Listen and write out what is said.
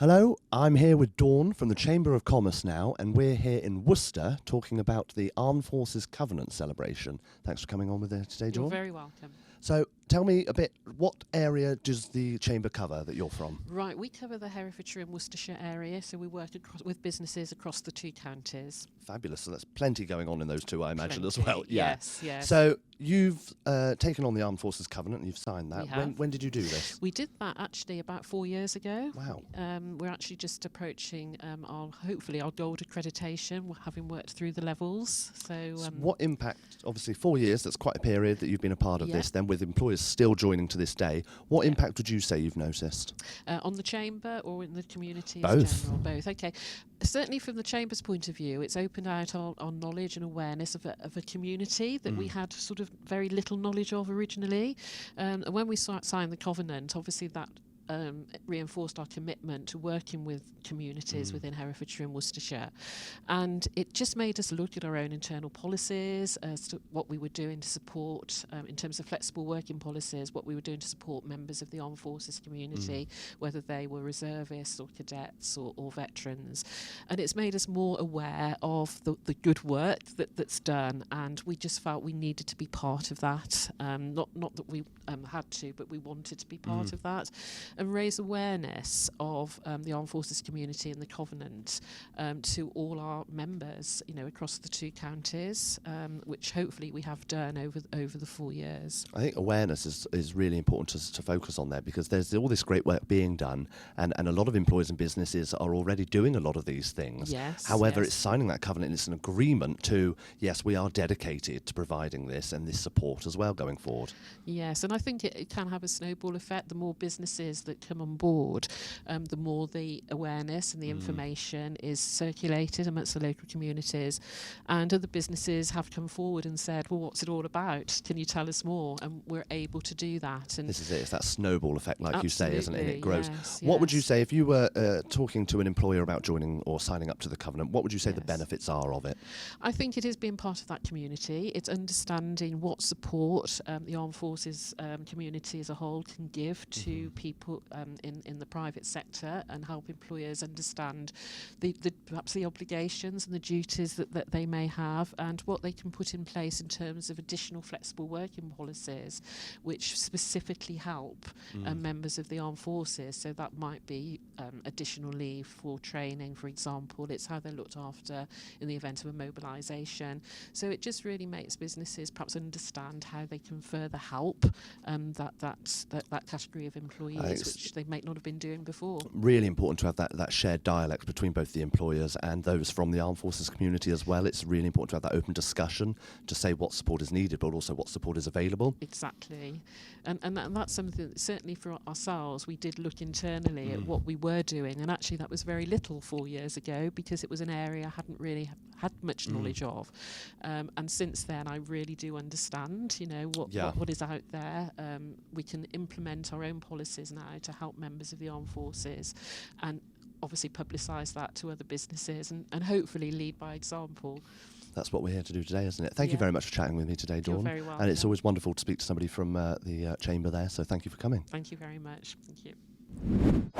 Hello, I'm here with Dawn from the Chamber of Commerce now, and we're here in Worcester talking about the Armed Forces Covenant celebration. Thanks for coming on with us today, Dawn. You're very welcome. So tell me a bit, what area does the Chamber cover that you're from? Right, we cover the Herefordshire and Worcestershire area, so we work with businesses across the two counties. Fabulous, so that's plenty going on in those two, I imagine, as well. Yes, yes. So you've taken on the Armed Forces Covenant and you've signed that. We have. When did you do this? We did that actually about 4 years ago. Wow. We're actually just approaching hopefully our gold accreditation, having worked through the levels. So what impact, obviously 4 years, that's quite a period that you've been a part of this, then with employers still joining to this day, what impact would you say you've noticed? On the Chamber or in the community Both. as general? Both. Okay. Certainly from the Chamber's point of view, it's opened out our knowledge and awareness of a community that we had sort of very little knowledge of originally. And when we signed the Covenant, obviously that reinforced our commitment to working with communities within Herefordshire and Worcestershire. And it just made us look at our own internal policies, as to what we were doing to support, in terms of flexible working policies, what we were doing to support members of the armed forces community, whether they were reservists or cadets or veterans. And it's made us more aware of the good work that's done, and we just felt we needed to be part of that. Not that we had to, but we wanted to be part of that. And raise awareness of the Armed Forces community and the Covenant to all our members, across the two counties, which hopefully we have done over the 4 years. I think awareness is really important to focus on there, because there's all this great work being done, and a lot of employers and businesses are already doing a lot of these things. Yes. However, yes. it's signing that covenant, it's an agreement to, yes, we are dedicated to providing this and this support as well going forward. Yes, and I think it can have a snowball effect. The more businesses that come on board, the more the awareness and the information is circulated amongst the local communities, and other businesses have come forward and said, well, what's it all about? Can you tell us more? And we're able to do that. And this is it, it's that snowball effect, like you say, isn't it? And it grows. Yes, what would you yes. say if you were talking to an employer about joining or signing up to the covenant, what would you say the Yes. benefits are of it? I think it is being part of that community. It's understanding what support the armed forces community as a whole can give to people in the private sector, and help employers understand perhaps the obligations and the duties that they may have, and what they can put in place in terms of additional flexible working policies which specifically help members of the armed forces. So that might be additional leave for training, for example. It's how they're looked after in the event of a mobilisation. So it just really makes businesses perhaps understand how they can further help that category of employees, which they may not have been doing before. Really important to have that shared dialect between both the employers and those from the armed forces community as well. It's really important to have that open discussion to say what support is needed, but also what support is available. Exactly. And that's something that certainly for ourselves, we did look internally at what we were doing, and actually that was very little 4 years ago, because it was an area I hadn't really had much knowledge of. And since then I really do understand, what is out there. We can implement our own policies now to help members of the armed forces, and obviously publicise that to other businesses, and hopefully lead by example. That's what we're here to do today, isn't it? Thank you very much for chatting with me today, Dawn. You're very welcome. And it's always wonderful to speak to somebody from the Chamber there, so thank you for coming. Thank you very much. Thank you.